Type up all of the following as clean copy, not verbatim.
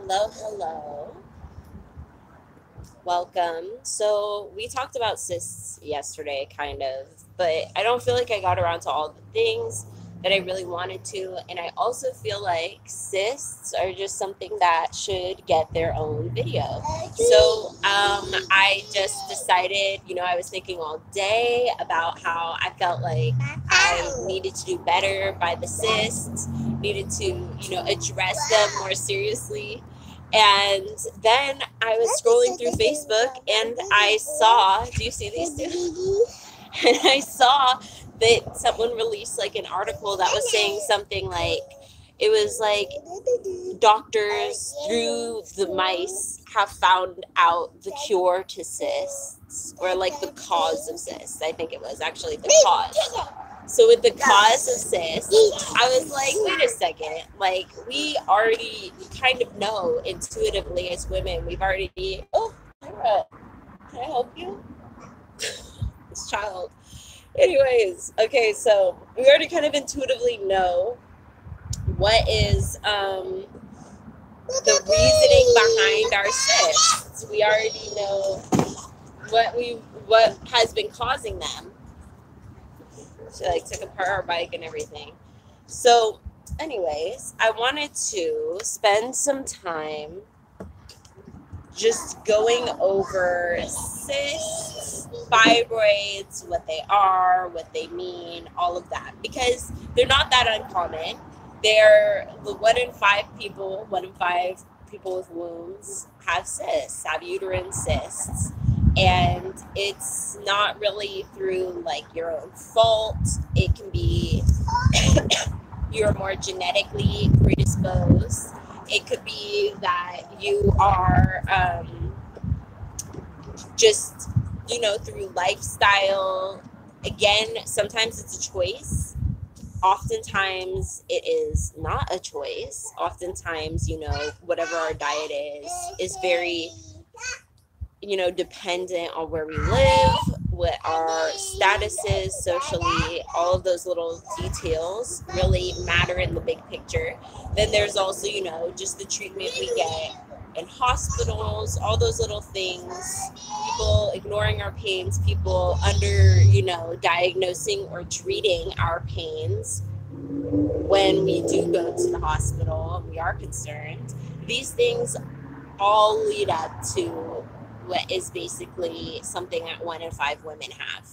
Hello, hello. Welcome. So, we talked about cysts yesterday, kind of, but I don't feel like I got around to all the things that I really wanted to. And I also feel like cysts are just something that should get their own video. So, I just decided, I was thinking all day about how I felt like I needed to do better by the cysts, needed to, address them more seriously. And then I was scrolling through Facebook and I saw, do you see these two? And I saw that someone released like an article that was saying something like, it was like doctors through the mice have found out the cure to cysts, or like the cause of cysts. I think it was actually the cause. So with the cause of cysts, I was like, wait a second. Like, we already kind of know intuitively as women, we've already, oh, Tyra, can I help you? This child. Anyways, okay, so we already kind of intuitively know what is the reasoning behind our cysts. We already know what has been causing them. She like took apart our bike and everything. So anyways, I wanted to spend some time just going over cysts, fibroids, what they are, what they mean, all of that, because they're not that uncommon. They're the one in five people with wombs have cysts, have uterine cysts. And it's not really through like your own fault. It can be you're more genetically predisposed. It could be that you are just, through lifestyle. Again, sometimes it's a choice. Oftentimes it is not a choice. Oftentimes, whatever our diet is very, dependent on where we live, what our status is socially. All of those little details really matter in the big picture. Then there's also, just the treatment we get in hospitals, all those little things, people ignoring our pains, people diagnosing or treating our pains when we do go to the hospital and we are concerned. These things all lead up to what is basically something that 1 in 5 women have.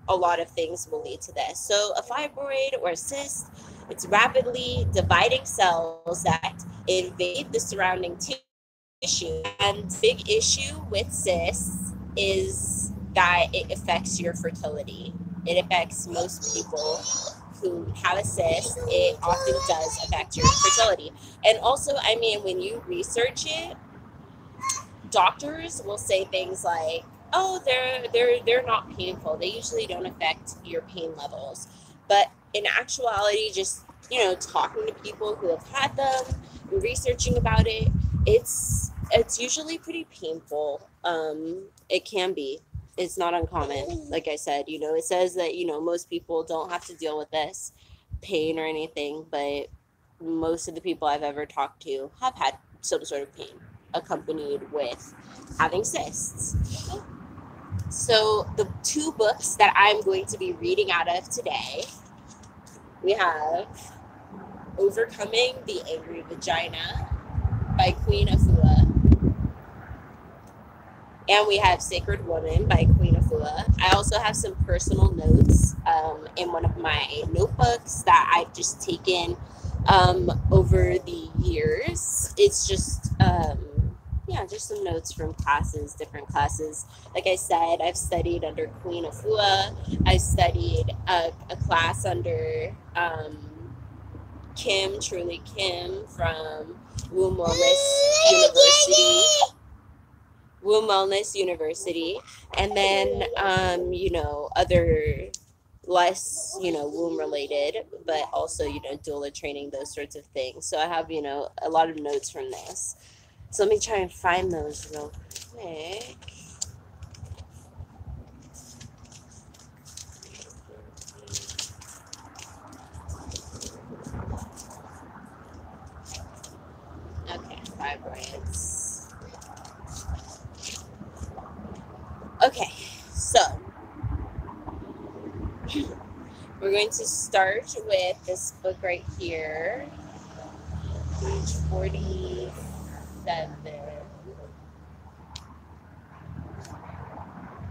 A lot of things will lead to this. So a fibroid or a cyst, it's rapidly dividing cells that invade the surrounding tissue. And the big issue with cysts is that it affects your fertility. It affects most people who have a cyst. It often does affect your fertility. And also, when you research it, doctors will say things like, oh, they're not painful. They usually don't affect your pain levels. But in actuality, just, talking to people who have had them and researching about it, it's usually pretty painful. It can be. It's not uncommon. Like I said, it says that, most people don't have to deal with this pain or anything, but most of the people I've ever talked to have had some sort of pain accompanied with having cysts. So the 2 books that I'm going to be reading out of today, we have Overcoming the Angry Vagina by Queen Afua, and we have Sacred Woman by Queen Afua. I also have some personal notes in one of my notebooks that I've just taken over the years. It's just just some notes from classes, different classes. Like I said, I've studied under Queen Afua. I studied a class under Truly Kim from Womb Wellness University. And then, other less, womb related, but also, doula training, those sorts of things. So I have, a lot of notes from this. So let me try and find those real quick. We're going to start with this book right here, page 47.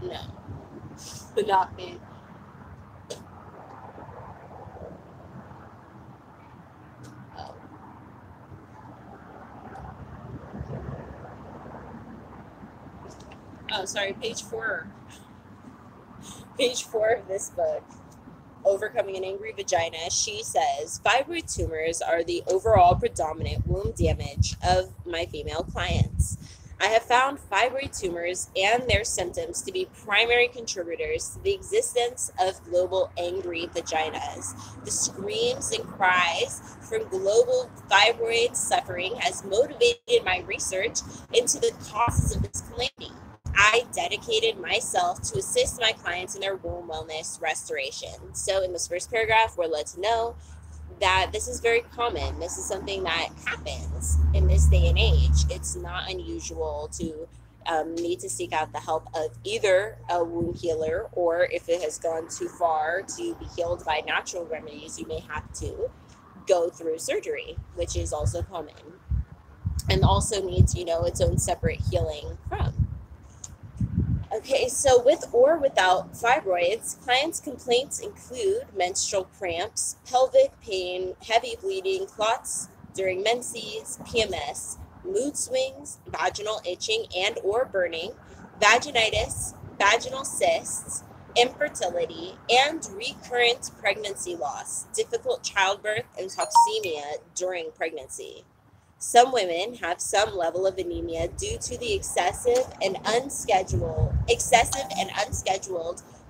No, but not page. Oh. Oh, sorry, page 4. Page 4 of this book, Overcoming an Angry Vagina, she says, fibroid tumors are the overall predominant womb damage of my female clients. I have found fibroid tumors and their symptoms to be primary contributors to the existence of global angry vaginas. The screams and cries from global fibroid suffering has motivated my research into the causes of this calamity. I dedicated myself to assist my clients in their womb wellness restoration. So in this first paragraph, we're led to know that this is very common. This is something that happens in this day and age. It's not unusual to need to seek out the help of either a wound healer, or if it has gone too far to be healed by natural remedies, you may have to go through surgery, which is also common and also needs, its own separate healing from. Okay, so with or without fibroids, clients' complaints include menstrual cramps, pelvic pain, heavy bleeding, clots during menses, PMS, mood swings, vaginal itching and or burning, vaginitis, vaginal cysts, infertility, and recurrent pregnancy loss, difficult childbirth, and toxemia during pregnancy. Some women have some level of anemia due to the excessive and unscheduled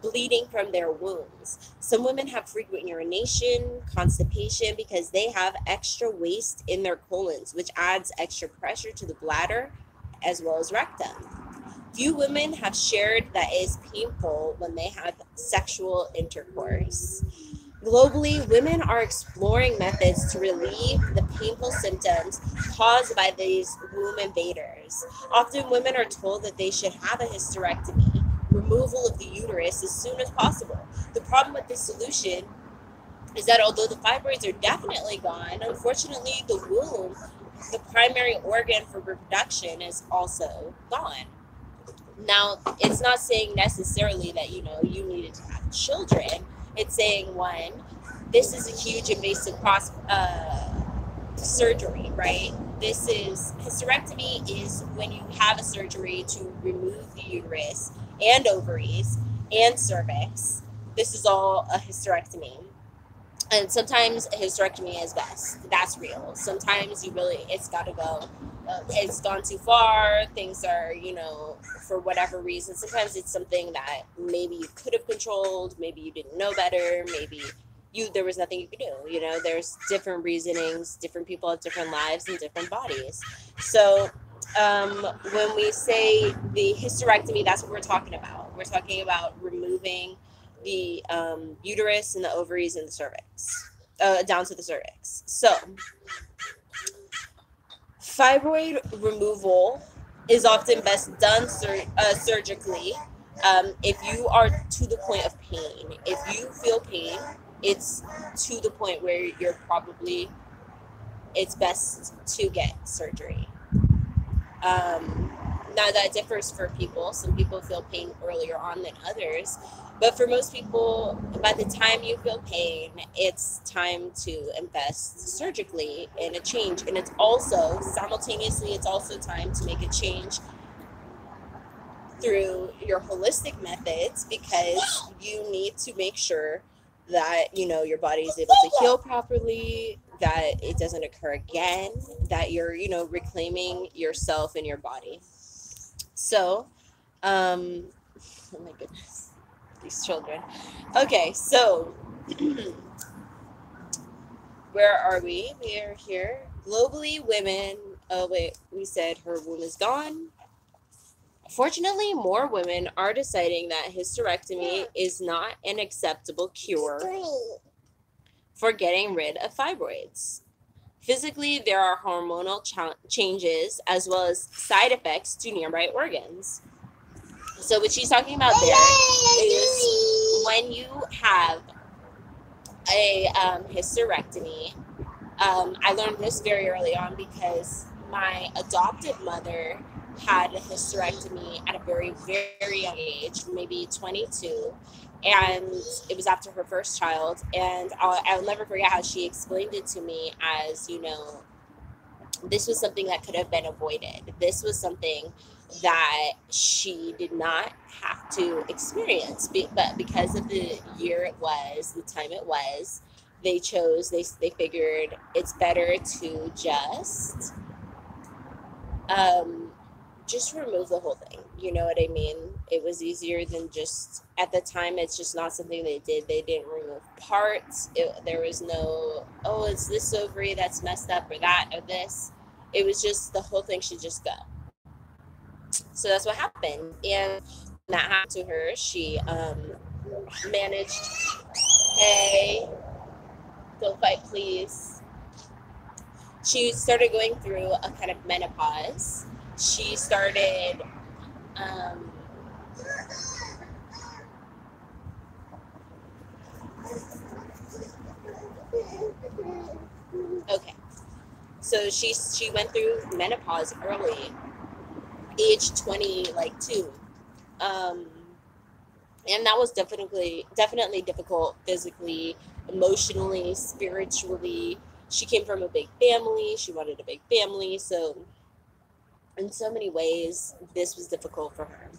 bleeding from their wombs. Some women have frequent urination, constipation because they have extra waste in their colons, which adds extra pressure to the bladder as well as rectum. Few women have shared that it is painful when they have sexual intercourse. Globally, women are exploring methods to relieve the painful symptoms caused by these womb invaders. Often, women are told that they should have a hysterectomy, removal of the uterus, as soon as possible. The problem with this solution is that although the fibroids are definitely gone, unfortunately, the womb, the primary organ for reproduction, is also gone. Now, it's not saying necessarily that, you needed to have children. It's saying, one, this is a huge invasive surgery, right? This is, hysterectomy is when you have a surgery to remove the uterus and ovaries and cervix. This is all a hysterectomy. And sometimes a hysterectomy is best. That's real. Sometimes it's got to go. It's gone too far. Things are, for whatever reason. Sometimes it's something that maybe you could have controlled. Maybe you didn't know better. Maybe there was nothing you could do. There's different reasonings. Different people have different lives and different bodies. So when we say the hysterectomy, that's what we're talking about. We're talking about removing the uterus and the ovaries and the cervix, down to the cervix. So, fibroid removal is often best done surgically if you are to the point of pain. If you feel pain, it's to the point where it's best to get surgery. Now that differs for people. Some people feel pain earlier on than others. But for most people, by the time you feel pain, it's time to invest surgically in a change. And it's also, simultaneously, it's also time to make a change through your holistic methods, because you need to make sure that, your body is able to heal properly, that it doesn't occur again, that you're, reclaiming yourself and your body. So, oh my goodness. These children. Okay, so where are we? We are here. Globally, women, we said her womb is gone. Fortunately, more women are deciding that hysterectomy is not an acceptable cure for getting rid of fibroids. Physically, there are hormonal changes as well as side effects to nearby organs. So what she's talking about there is when you have a hysterectomy. I learned this very early on because my adopted mother had a hysterectomy at a very, very young age, maybe 22. And it was after her first child. And I'll never forget how she explained it to me as, this was something that could have been avoided. This was something that she did not have to experience. But because of the year it was, the time it was, they figured it's better to just remove the whole thing. You know what I mean? It was easier than just, at the time, it's just not something they did. They didn't remove parts. There was no, oh, it's this ovary that's messed up or that or this. It was just, the whole thing should just go. So that's what happened. And when that happened to her, she managed, hey, don't fight, please. She started going through a kind of menopause. She started okay. So she went through menopause early, age 22. And that was definitely difficult physically, emotionally, spiritually. She came from a big family. She wanted a big family. So in so many ways, this was difficult for her.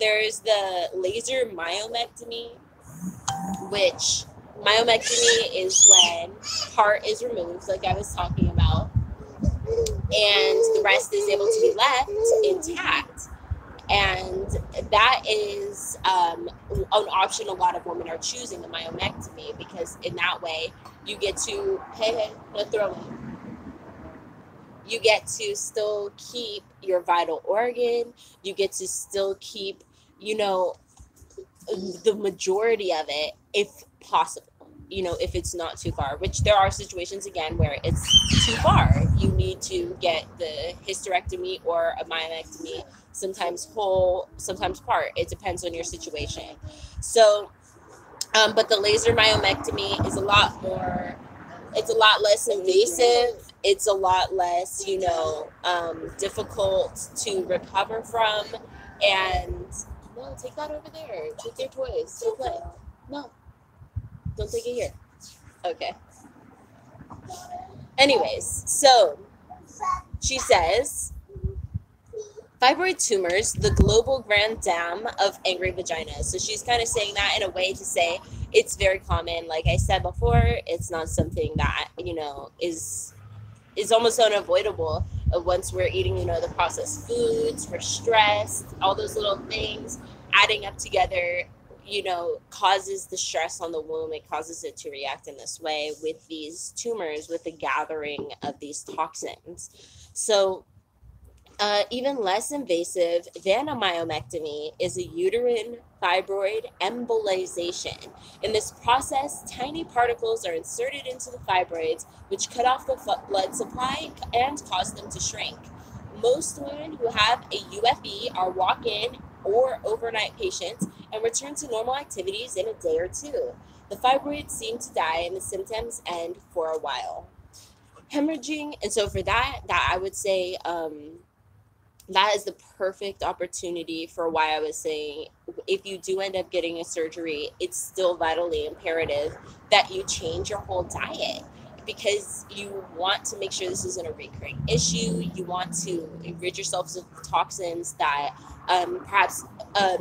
There's the laser myomectomy, which myomectomy is when part is removed, like I was talking about, and the rest is able to be left intact. And that is an option a lot of women are choosing, the myomectomy, because in that way you get to, no throwing. You get to still keep your vital organ. You get to still keep, the majority of it, if possible. If it's not too far, which there are situations, again, where it's too far. You need to get the hysterectomy or a myomectomy, sometimes whole, sometimes part. It depends on your situation. So, but the laser myomectomy is a lot less invasive. It's a lot less, difficult to recover from. And no, take that over there. Take your toys. Go play. No. Don't take it here. Okay. Anyways, so she says, fibroid tumors, the global grand dam of angry vaginas. So she's kind of saying that in a way to say it's very common. Like I said before, it's not something that, is almost unavoidable once we're eating, the processed foods, we're stressed, all those little things adding up together, causes the stress on the womb. It causes it to react in this way with these tumors, with the gathering of these toxins. So even less invasive than a myomectomy is a uterine fibroid embolization. In this process, tiny particles are inserted into the fibroids, which cut off the blood supply and cause them to shrink. Most women who have a UFE are walk-in or overnight patients and return to normal activities in a day or two. The fibroids seem to die and the symptoms end for a while. Hemorrhaging, and so for that I would say that is the perfect opportunity for why I was saying, if you do end up getting a surgery, it's still vitally imperative that you change your whole diet, because you want to make sure this isn't a recurring issue. You want to rid yourself of toxins that perhaps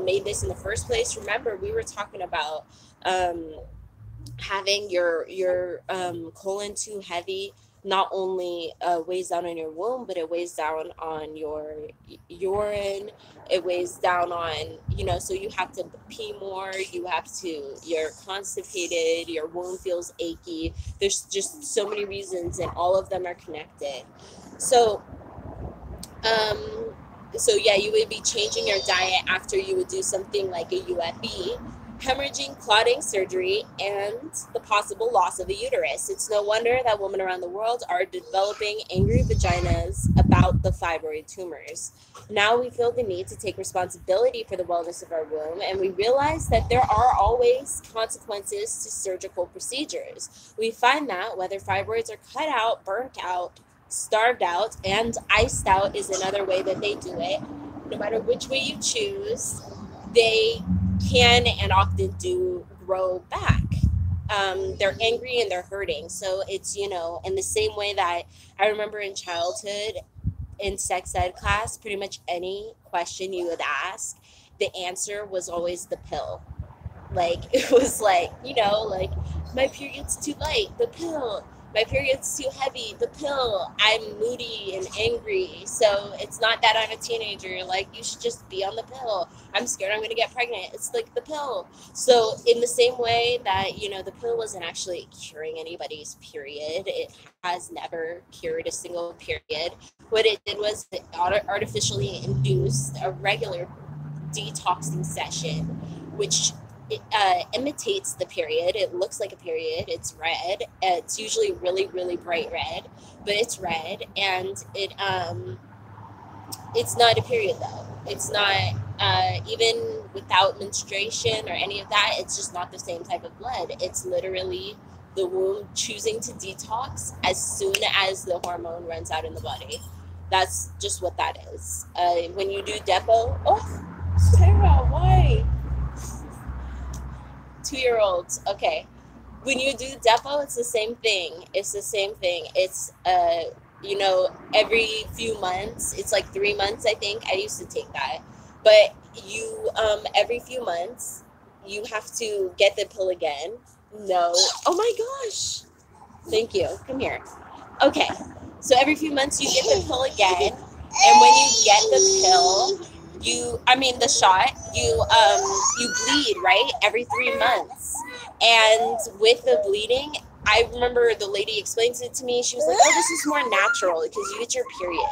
made this in the first place. Remember, we were talking about having your colon too heavy not only weighs down on your womb, but it weighs down on your urine. It weighs down on, so you have to pee more, you're constipated, your womb feels achy. There's just so many reasons, and all of them are connected. So yeah, you would be changing your diet after you would do something like a UFE. hemorrhaging, clotting, surgery, and the possible loss of a uterus. It's no wonder that women around the world are developing angry vaginas about the fibroid tumors. Now we feel the need to take responsibility for the wellness of our womb, and we realize that there are always consequences to surgical procedures. We find that whether fibroids are cut out, burnt out, starved out, and iced out is another way that they do it. No matter which way you choose, they can and often do grow back. They're angry and they're hurting. So it's, in the same way that I remember in childhood, in sex ed class, pretty much any question you would ask, the answer was always the pill. Like, it was like, like, my period's too light, the pill. My period's too heavy, the pill. I'm moody and angry, so it's not that I'm a teenager. Like, you should just be on the pill. I'm scared I'm going to get pregnant. It's like the pill. So in the same way that, the pill wasn't actually curing anybody's period, it has never cured a single period. What it did was it artificially induced a regular detoxing session, which it imitates the period. It looks like a period. It's red. It's usually really, really bright red, but it's red, and it's not a period though. It's not even without menstruation or any of that. It's just not the same type of blood. It's literally the womb choosing to detox as soon as the hormone runs out in the body. That's just what that is. When you do Depo, Sarah, why? 2-year-olds. Okay. When you do Depo, it's the same thing. It's every few months. It's like 3 months, I think. I used to take that. But you, every few months, you have to get the pill again. No. Oh my gosh. Thank you. Come here. Okay. So every few months you get the pill again. And when you get the pill, the shot, you bleed, right? Every 3 months. And with the bleeding, I remember the lady explained it to me. She was like, oh, this is more natural because you get your period,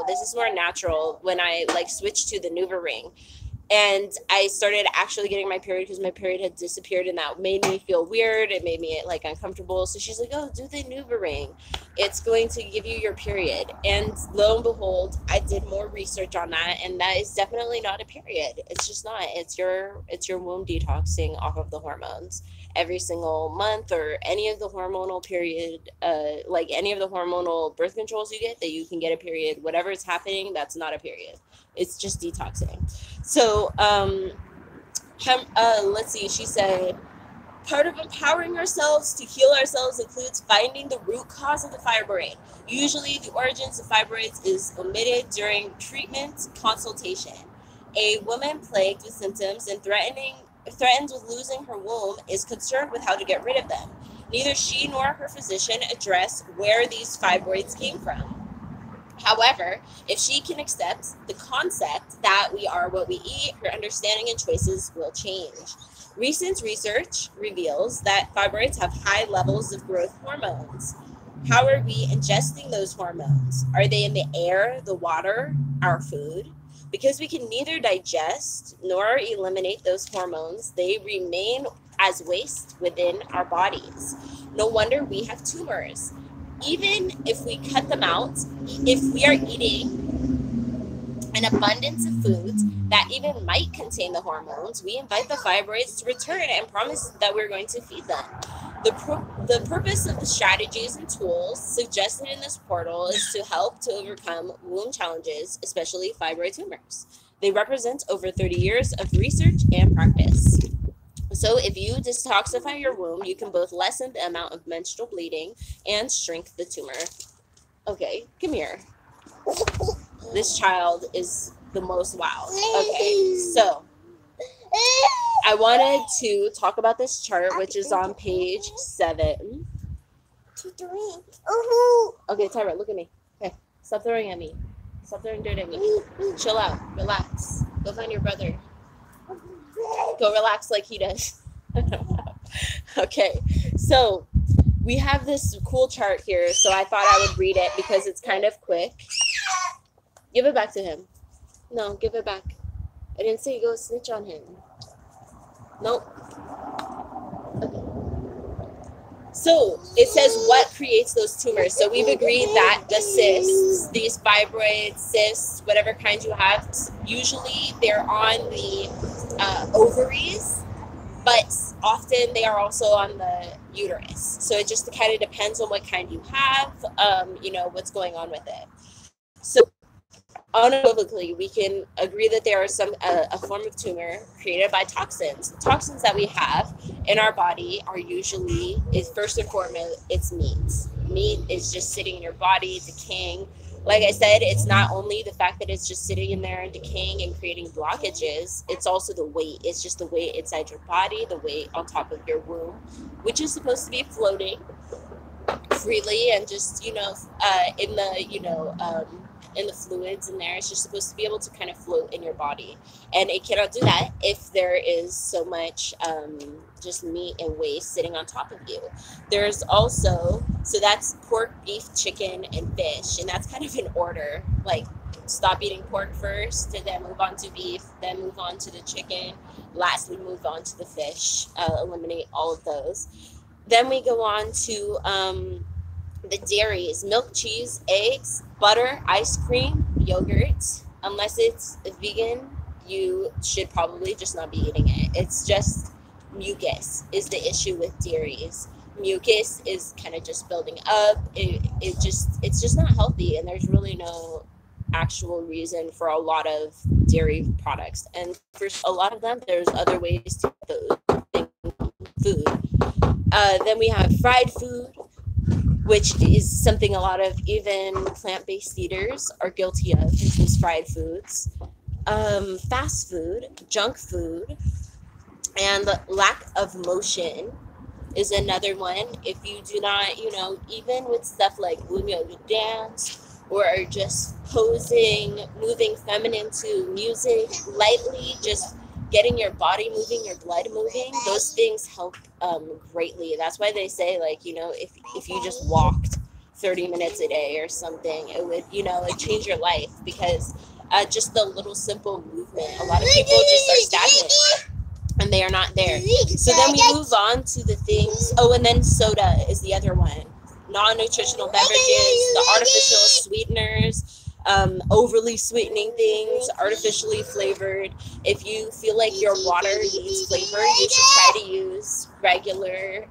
this is more natural when I switched to the NuvaRing. And I started actually getting my period because my period had disappeared, and that made me feel weird. It made me uncomfortable. So she's like, oh, do the NuvaRing. It's going to give you your period. And lo and behold, I did more research on that, and that is definitely not a period. It's just not. It's your womb detoxing off of the hormones every single month, or any of the hormonal period, any of the hormonal birth controls you get that you can get a period. Whatever is happening, that's not a period. It's just detoxing. So, let's see, she said, part of empowering ourselves to heal ourselves includes finding the root cause of the fibroid. Usually the origins of fibroids is omitted during treatment consultation. A woman plagued with symptoms and threatened with losing her womb is concerned with how to get rid of them. Neither she nor her physician address where these fibroids came from. However, if she can accept the concept that we are what we eat, her understanding and choices will change. Recent research reveals that fibroids have high levels of growth hormones. How are we ingesting those hormones? Are they in the air, the water, our food? Because we can neither digest nor eliminate those hormones, they remain as waste within our bodies. No wonder we have tumors. Even if we cut them out, if we are eating an abundance of foods that even might contain the hormones, we invite the fibroids to return and promise that we're going to feed them. The purpose of the strategies and tools suggested in this portal is to help to overcome womb challenges, especially fibroid tumors. They represent over 30 years of research and practice. So if you detoxify your womb, you can both lessen the amount of menstrual bleeding and shrink the tumor. Okay, come here. This child is the most wild. Okay, so I wanted to talk about this chart, which is on page 7. Okay, Tyra, look at me. Okay, stop throwing at me. Stop throwing dirt at me. Chill out. Relax. Go find your brother. Go relax like he does. Okay, so we have this cool chart here, so I thought I would read it because it's kind of quick. Give it back to him. No, give it back. I didn't say go snitch on him. Nope. Okay. So it says what creates those tumors. So we've agreed that the cysts, these fibroids, cysts, whatever kind you have, usually they're on the ovaries, but often they are also on the uterus. So it just kind of depends on what kind you have, what's going on with it. So unequivocally, we can agree that there are a form of tumor created by toxins. The toxins that we have in our body are usually, first and foremost, it's meat. Meat is just sitting in your body, decaying. Like I said, it's not only the fact that it's just sitting in there and decaying and creating blockages, it's also the weight. It's just the weight inside your body, the weight on top of your womb, which is supposed to be floating freely and just, in the fluids in there. It's just supposed to be able to kind of float in your body. And it cannot do that if there is so much just meat and waste sitting on top of you. There's also, so that's pork, beef, chicken, and fish. And that's kind of in order. Like, stop eating pork first, and then move on to beef, then move on to the chicken, lastly move on to the fish, eliminate all of those. Then we go on to the dairies: milk, cheese, eggs, butter, ice cream, yogurt. Unless it's vegan, you should probably just not be eating it. It's just mucus is the issue with dairies. Mucus is kind of just building up. It's just not healthy, and there's really no actual reason for a lot of dairy products. And for a lot of them, there's other ways to get food. Then we have fried food, which is something a lot of even plant-based eaters are guilty of, is these fried foods. Fast food, junk food, and lack of motion is another one. If you do not, even with stuff like doing yoga dance or just posing, moving feminine to music, lightly, just getting your body moving, your blood moving, those things help greatly. That's why they say, like, if you just walked 30 minutes a day or something, it would, like, change your life, because just the little simple movement, a lot of people just are stagnant and they are not there. So then we move on to the things. Oh, and then soda is the other one. Non-nutritional beverages, the artificial sweeteners, overly sweetening things, artificially flavored. If you feel like your water needs flavor, you should try to use regular,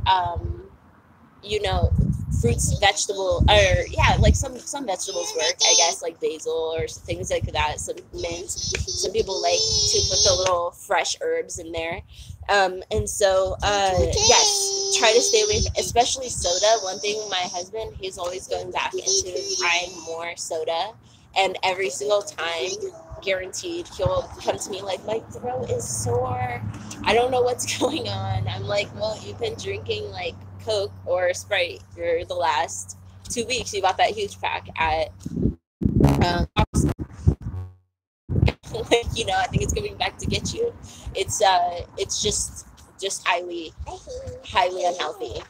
fruits, vegetable, or like some vegetables work, I guess, like basil or things like that, some mint. Some people like to put the little fresh herbs in there. And so, yes, try to stay away, especially soda. One thing, my husband, he's always going back into trying more soda. And every single time, guaranteed, he'll come to me like, my throat is sore. I don't know what's going on. I'm like, well, you've been drinking like Coke or Sprite for the last 2 weeks. You bought that huge pack at I think it's coming back to get you. It's just highly unhealthy.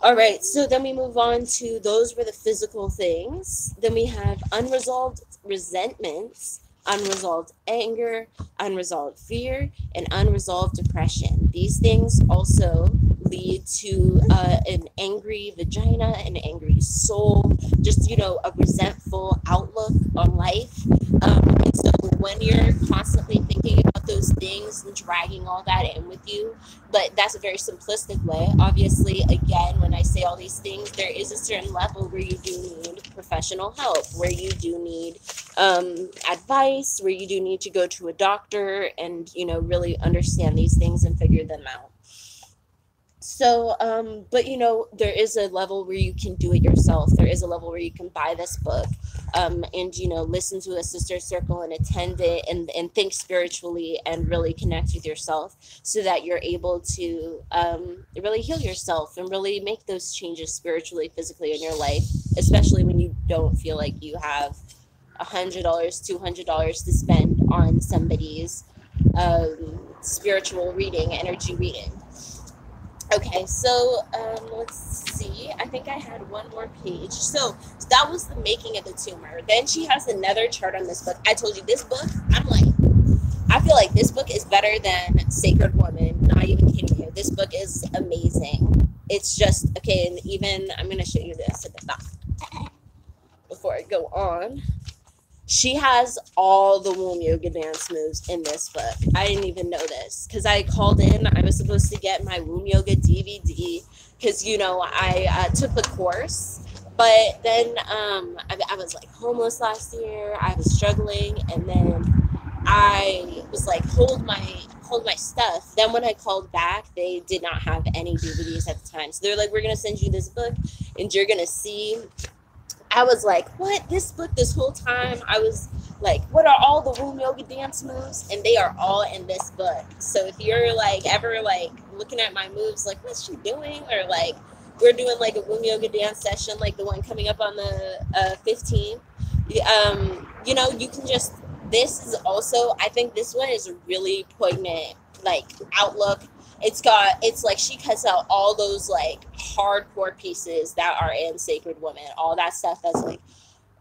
All right, so then we move on to, those were the physical things. Then we have unresolved resentments, unresolved anger, unresolved fear, and unresolved depression. These things also lead to an angry vagina, an angry soul, just, a resentful outlook on life. And so when you're constantly thinking about those things and dragging all that in with you, but that's a very simplistic way. Obviously, again, when I say all these things, there is a certain level where you do need professional help, where you do need advice, where you do need to go to a doctor and, really understand these things and figure them out. So, but there is a level where you can do it yourself. There is a level where you can buy this book, and, listen to a sister circle and attend it, and think spiritually and really connect with yourself, so that you're able to really heal yourself and really make those changes spiritually, physically in your life, especially when you don't feel like you have $100, $200 to spend on somebody's spiritual reading, energy reading. Okay, so let's see. I think I had one more page. So that was the making of the tumor. Then she has another chart on this book. I told you this book, I'm like, I feel like this book is better than Sacred Woman. Not even kidding you. This book is amazing. It's just, okay, and even, I'm going to show you this at the back before I go on. She has all the womb yoga dance moves in this book. I didn't even know this because I called in. I was supposed to get my womb yoga DVD because, you know, I took the course. But then I was like homeless last year. I was struggling, and then I was like, hold my stuff. Then when I called back, they did not have any DVDs at the time. So they're like, we're gonna send you this book, and you're gonna see. I was like, what? This book this whole time? I was like, what are all the womb yoga dance moves? And they are all in this book. So if you're like ever like looking at my moves, like, what's she doing? Or like, we're doing like a womb yoga dance session, like the one coming up on the 15th. You know, you can just, this is also, I think this one is a really poignant, like, outlook. It's like she cuts out all those like hardcore pieces that are in Sacred Woman, all that stuff that's like,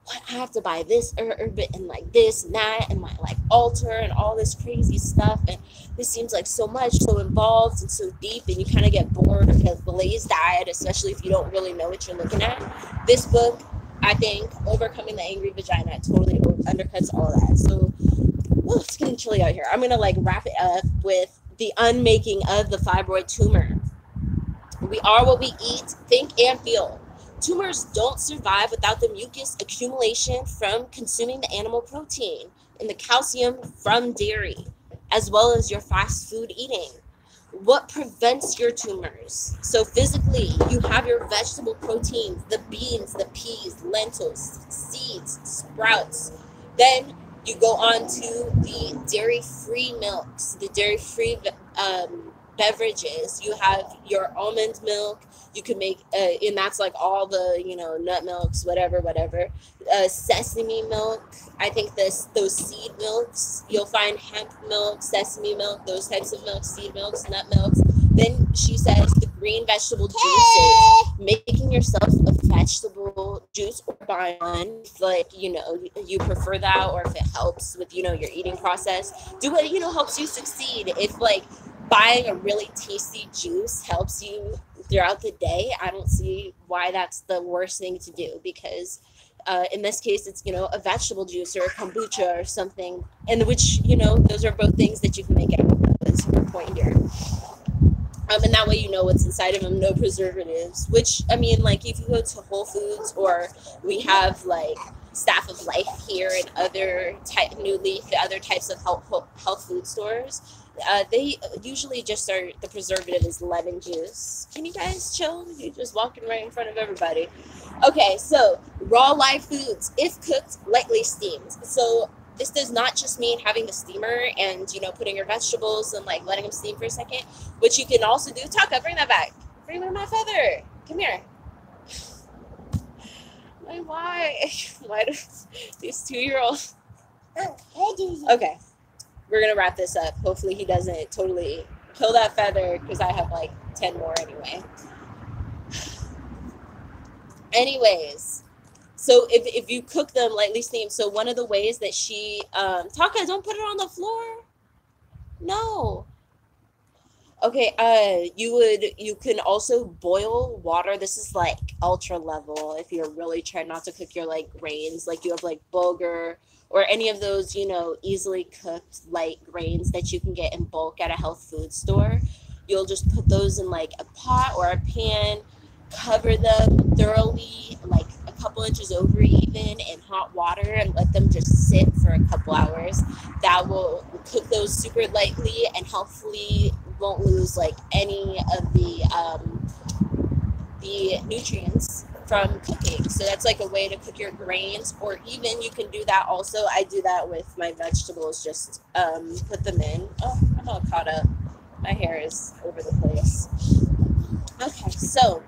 what, I have to buy this herb and like this and that and my like altar and all this crazy stuff, and this seems like so much, so involved and so deep, and you kind of get bored because Blaze died, especially if you don't really know what you're looking at. This book, I think, Overcoming the Angry Vagina, totally undercuts all that. So, oh, it's getting chilly out here. I'm gonna like wrap it up with the unmaking of the fibroid tumor. We are what we eat, think, and feel. Tumors don't survive without the mucus accumulation from consuming the animal protein and the calcium from dairy, as well as your fast food eating. What prevents your tumors? So physically, you have your vegetable proteins, the beans, the peas, lentils, seeds, sprouts. Then you go on to the dairy-free milks, the dairy-free beverages. You have your almond milk. You can make, and that's like all the, you know, nut milks, whatever. Sesame milk. I think those seed milks. You'll find hemp milk, sesame milk, those types of milks, seed milks, nut milks. Then she says the green vegetable juices, making yourself a vegetable juice or buy one, if like, you know, you prefer that, or if it helps with, you know, your eating process. Do what, you know, helps you succeed. If like buying a really tasty juice helps you throughout the day, I don't see why that's the worst thing to do, because in this case, it's, you know, a vegetable juice or a kombucha or something, in which, you know, those are both things that you can make out of. That's your point here. And that way you know what's inside of them, no preservatives, which, I mean, like, if you go to Whole Foods, or we have, like, Staff of Life here and other New Leaf, other types of health food stores, they usually just are, the preservative is lemon juice. Can you guys chill? You're just walking right in front of everybody. Okay, so raw live foods, if cooked, lightly steamed. So this does not just mean having the steamer and, you know, putting your vegetables and like letting them steam for a second, which you can also do. Taka, bring that back. Bring my feather. Come here. Why do these 2-year-olds? Okay, we're gonna wrap this up. Hopefully he doesn't totally kill that feather, because I have like 10 more anyway. Anyways, so if you cook them lightly steamed, so one of the ways that she, Taka, don't put it on the floor. No. Okay, you can also boil water. This is like ultra level if you're really trying not to cook your like grains, like you have like bulgur or any of those, you know, easily cooked light grains that you can get in bulk at a health food store. You'll just put those in like a pot or a pan, cover them thoroughly, like a couple inches over even, in hot water, and let them just sit for a couple hours. That will cook those super lightly and healthfully won't lose like any of the nutrients from cooking. So that's like a way to cook your grains, or even you can do that also. I do that with my vegetables, just put them in. Oh, I'm all caught up. My hair is over the place. Okay, so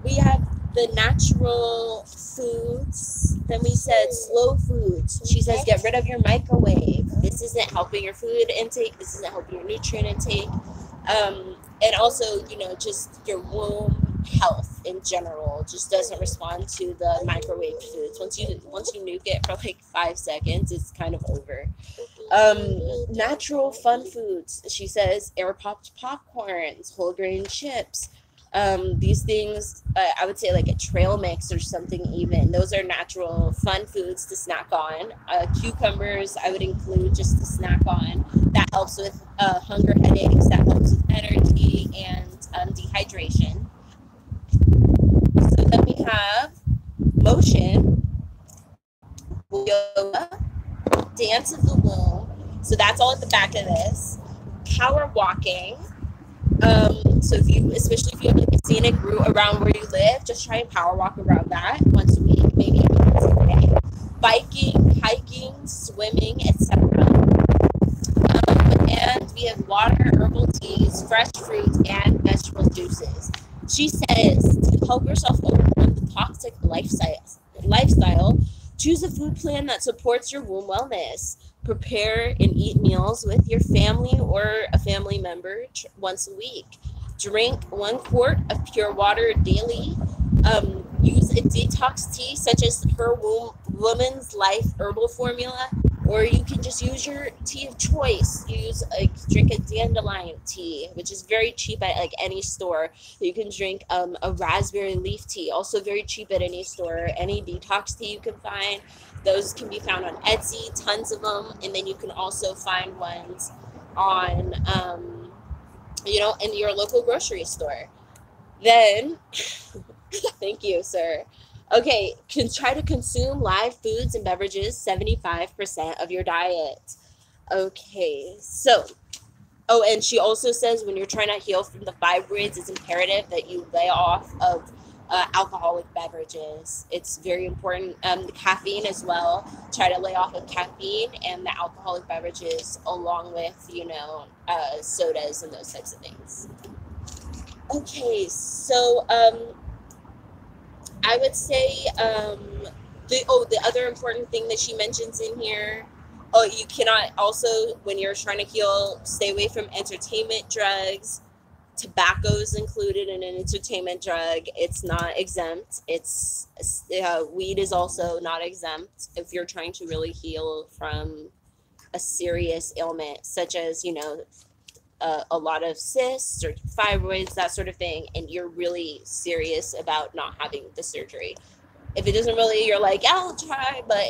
we have the natural foods. Then we said slow foods. She says get rid of your microwave. This isn't helping your food intake. This isn't helping your nutrient intake. And also, you know, just your womb health in general just doesn't respond to the microwave foods. Once you nuke it for like 5 seconds, it's kind of over. Natural fun foods. She says air popped popcorns, whole grain chips. These things, I would say like a trail mix or something even. Those are natural fun foods to snack on. Cucumbers, I would include just to snack on. That helps with hunger headaches. That helps with energy and dehydration. So then we have motion, yoga, dance of the womb. So that's all at the back of this. Power walking. So if you, especially if you have like a scenic route around where you live, just try and power walk around that once a week, maybe once a day. Biking, hiking, swimming, etc. And we have water, herbal teas, fresh fruits, and vegetable juices. She says to help yourself overcome the toxic lifestyle, choose a food plan that supports your womb wellness. Prepare and eat meals with your family or a family member once a week. Drink 1 quart of pure water daily. Use a detox tea such as her Woman's Life herbal formula, or you can just use your tea of choice. Drink a dandelion tea, which is very cheap at like any store. You can drink a raspberry leaf tea, also very cheap at any store. Any detox tea you can find. Those can be found on Etsy, tons of them. And then you can also find ones on, in your local grocery store. Then, thank you, sir. Okay, try to consume live foods and beverages 75% of your diet. Okay, so, and she also says when you're trying to heal from the fibroids, it's imperative that you lay off of alcoholic beverages. It's very important. The caffeine as well. Try to lay off of caffeine and the alcoholic beverages, along with sodas and those types of things. Okay, so I would say the other important thing that she mentions in here. You cannot also, when you're trying to heal, stay away from entertainment drugs. Tobacco is included in an entertainment drug. It's not exempt. Weed is also not exempt if you're trying to really heal from a serious ailment, such as, a lot of cysts or fibroids, that sort of thing, and you're really serious about not having the surgery. If it doesn't really, you're like, yeah, I'll try, but,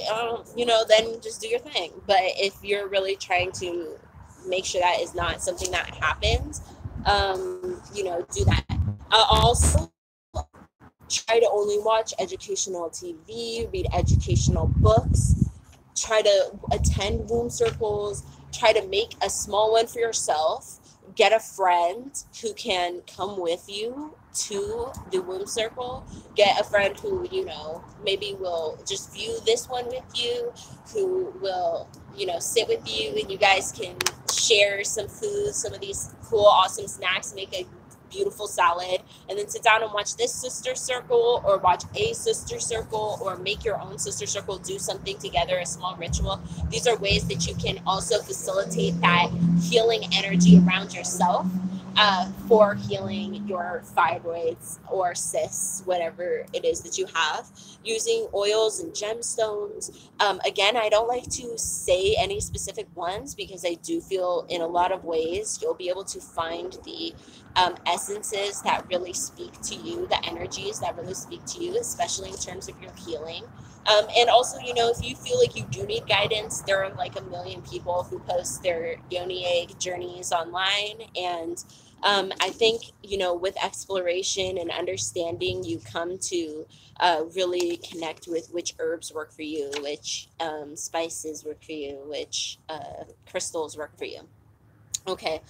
then just do your thing. But if you're really trying to make sure that is not something that happens, do that. Also, try to only watch educational TV, read educational books, try to attend womb circles, try to make a small one for yourself, get a friend who can come with you to the womb circle, get a friend who, maybe will just view this one with you, who will, sit with you, and you guys can share some food, some of these cool, awesome snacks, make a beautiful salad, and then sit down and watch this sister circle, or watch a sister circle, or make your own sister circle, do something together, a small ritual. These are ways that you can also facilitate that healing energy around yourself for healing your fibroids or cysts, whatever it is that you have, using oils and gemstones. Again, I don't like to say any specific ones because I do feel in a lot of ways you'll be able to find the essences that really speak to you, the energies that really speak to you, especially in terms of your healing. And also, if you feel like you do need guidance, there are like a million people who post their yoni egg journeys online. And I think, with exploration and understanding, you come to really connect with which herbs work for you, which spices work for you, which crystals work for you. Okay.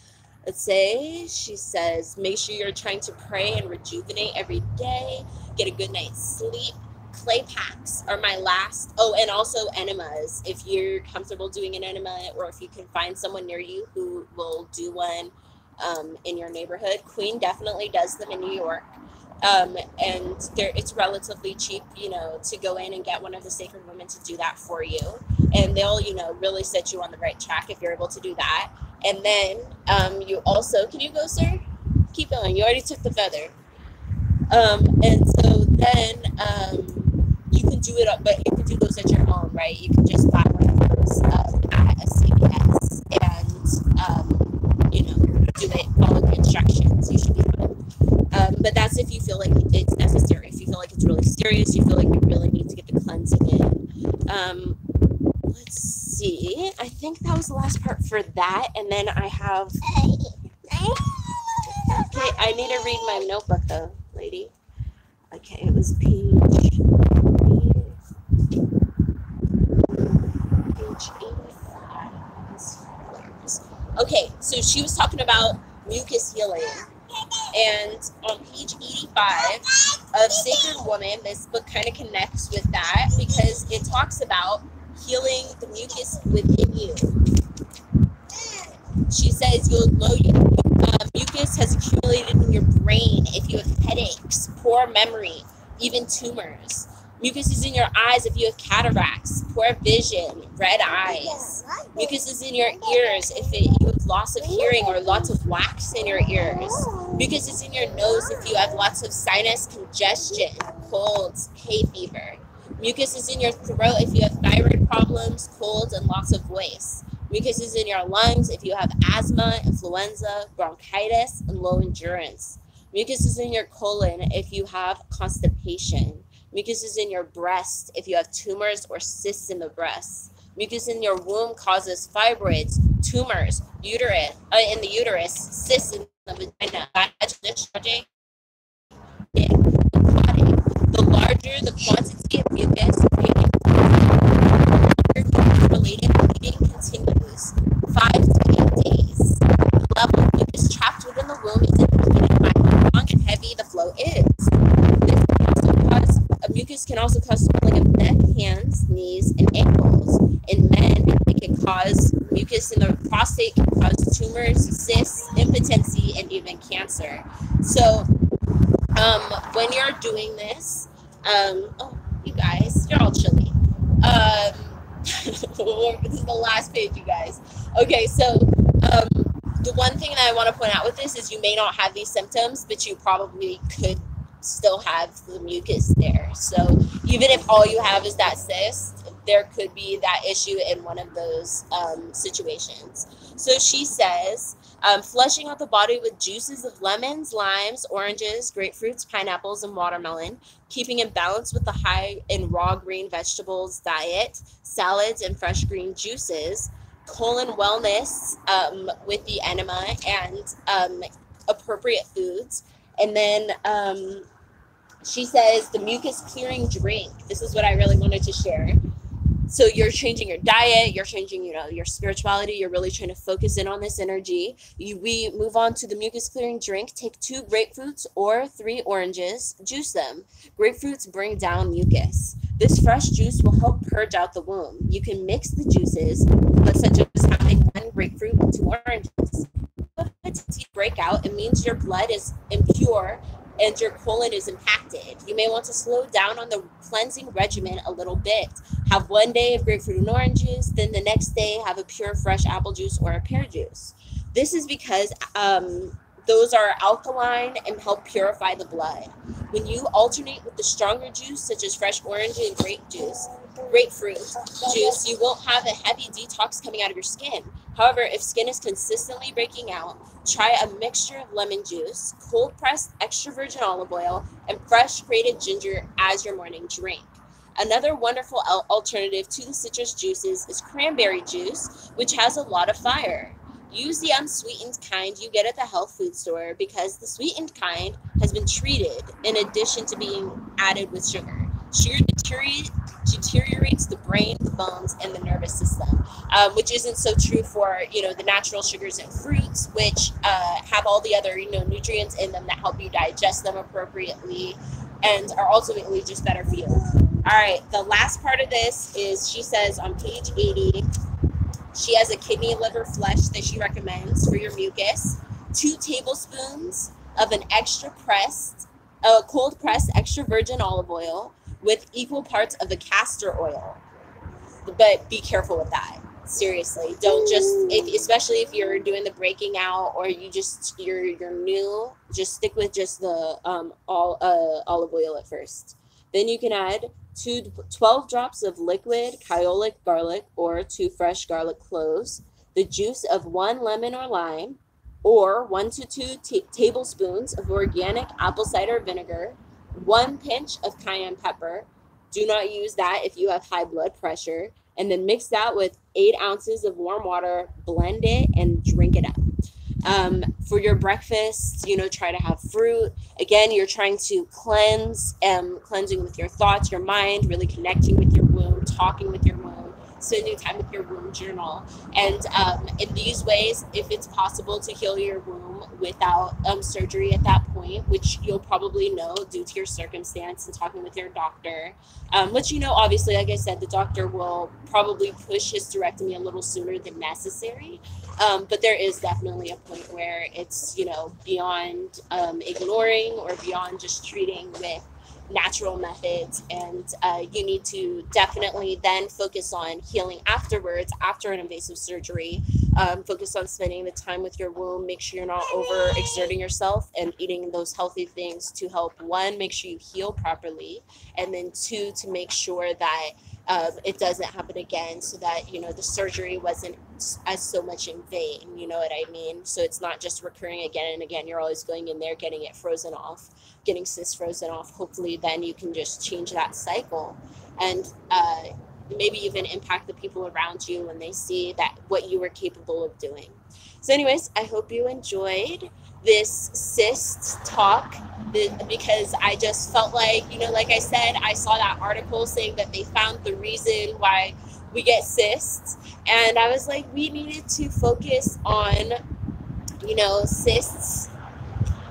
Let's say she says, make sure you're trying to pray and rejuvenate every day, get a good night's sleep. Clay packs are my last. Oh, and also enemas. If you're comfortable doing an enema, or if you can find someone near you who will do one in your neighborhood. Queen definitely does them in New York. And it's relatively cheap, to go in and get one of the sacred women to do that for you. And they'll, really set you on the right track if you're able to do that. And then you also, can you go, sir? Keep going. You already took the feather. And so then you can do it, but you can do those at your home, right? You can just buy one of those at a CVS you know, do it, follow the instructions. You should be fine. But that's if you feel like it's necessary. If you feel like it's really serious, you feel like you really need to get the cleansing in. Let's see. I think that was the last part for that. And then I have... Okay, I need to read my notebook though, lady. Okay, it was page 85. Okay, so she was talking about mucus healing. And on page 85 of Sacred Woman, this book kind of connects with that because it talks about healing the mucus within you. She says mucus has accumulated in your brain if you have headaches, poor memory, even tumors. Mucus is in your eyes if you have cataracts, poor vision, red eyes. Mucus is in your ears if you have loss of hearing or lots of wax in your ears. Mucus is in your nose if you have lots of sinus congestion, colds, hay fever. Mucus is in your throat if you have thyroid problems, colds, and loss of voice. Mucus is in your lungs if you have asthma, influenza, bronchitis, and low endurance. Mucus is in your colon if you have constipation. Mucus is in your breast if you have tumors or cysts in the breast. Mucus in your womb causes fibroids, tumors, in the uterus, cysts in the vagina, discharging, clotting. The larger the quantity of mucus related bleeding continues 5 to 8 days. The level of mucus trapped within the womb is indicated by how long and heavy the flow is. Mucus can also cause swelling of neck, hands, knees, and ankles. In men, it can cause mucus in the prostate, can cause tumors, cysts, impotency, and even cancer. So, when you're doing this, oh, you guys, you're all chilly. This is the last page, you guys. Okay, so the one thing that I want to point out with this is you may not have these symptoms, but you probably could still have the mucus there. So even if all you have is that cyst, there could be that issue in one of those situations. So she says, flushing out the body with juices of lemons, limes, oranges, grapefruits, pineapples, and watermelon, keeping in balance with the high in raw green vegetables diet, salads, and fresh green juices, colon wellness with the enema and appropriate foods. And then she says the mucus clearing drink. This is what I really wanted to share. So you're changing your diet, you're changing, your spirituality, you're really trying to focus in on this energy. We move on to the mucus clearing drink. Take 2 grapefruits or 3 oranges, juice them. Grapefruits bring down mucus. This fresh juice will help purge out the womb. You can mix the juices, such as having 1 grapefruit and 2 oranges. If you break out, it means your blood is impure and your colon is impacted. You may want to slow down on the cleansing regimen a little bit. Have 1 day of grapefruit and oranges, then the next day have a pure fresh apple juice or a pear juice. This is because those are alkaline and help purify the blood. When you alternate with the stronger juice, such as fresh orange and grapefruit juice, you won't have a heavy detox coming out of your skin. However, if skin is consistently breaking out, try a mixture of lemon juice, cold pressed extra virgin olive oil, and fresh grated ginger as your morning drink. Another wonderful alternative to the citrus juices is cranberry juice, which has a lot of fire. Use the unsweetened kind you get at the health food store because the sweetened kind has been treated in addition to being added with sugar. Sugar deteriorates the brain, the bones, and the nervous system, which isn't so true for, the natural sugars in fruits, which have all the other, nutrients in them that help you digest them appropriately and are ultimately just better for you. All right, the last part of this is, she says on page 80, she has a kidney liver flesh that she recommends for your mucus. 2 tablespoons of an cold pressed extra virgin olive oil with equal parts of the castor oil. But be careful with that. Seriously, don't especially if you're doing the breaking out or you're new, just stick with just the olive oil at first. Then you can add 12 drops of liquid kyolic garlic or 2 fresh garlic cloves, the juice of 1 lemon or lime, or 1 to 2 tablespoons of organic apple cider vinegar, 1 pinch of cayenne pepper. Do not use that if you have high blood pressure. And then mix that with 8 ounces of warm water, blend it, and drink it up. For your breakfast, try to have fruit. Again, you're trying to cleanse, cleansing with your thoughts, your mind, really connecting with your womb, talking with your womb, spending time with your womb journal. And in these ways, if it's possible to heal your womb without surgery at that point, which you'll probably know due to your circumstance and talking with your doctor, which, obviously, like I said, the doctor will probably push hysterectomy a little sooner than necessary. But there is definitely a point where it's, beyond ignoring or beyond just treating with natural methods. And you need to definitely then focus on healing afterwards, after an invasive surgery. Focus on spending the time with your womb. Make sure you're not overexerting yourself and eating those healthy things to help, one, make sure you heal properly, and then two, to make sure that it doesn't happen again, so that the surgery wasn't as so much in vain. You know what I mean? So it's not just recurring again and again. You're always going in there, getting it frozen off, getting cysts frozen off. Hopefully then you can just change that cycle, and maybe even impact the people around you when they see that what you were capable of doing. So anyways, I hope you enjoyed this cyst talk, because I just felt like, like I said, I saw that article saying that they found the reason why we get cysts. And I was like, we needed to focus on, cysts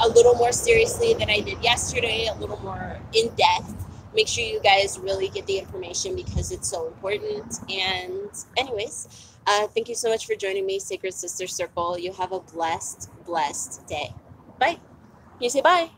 a little more seriously than I did yesterday, a little more in depth. Make sure you guys really get the information because it's so important. And anyways, thank you so much for joining me, Sacred Sister Circle. You have a blessed, blessed day. Bye. Can you say bye?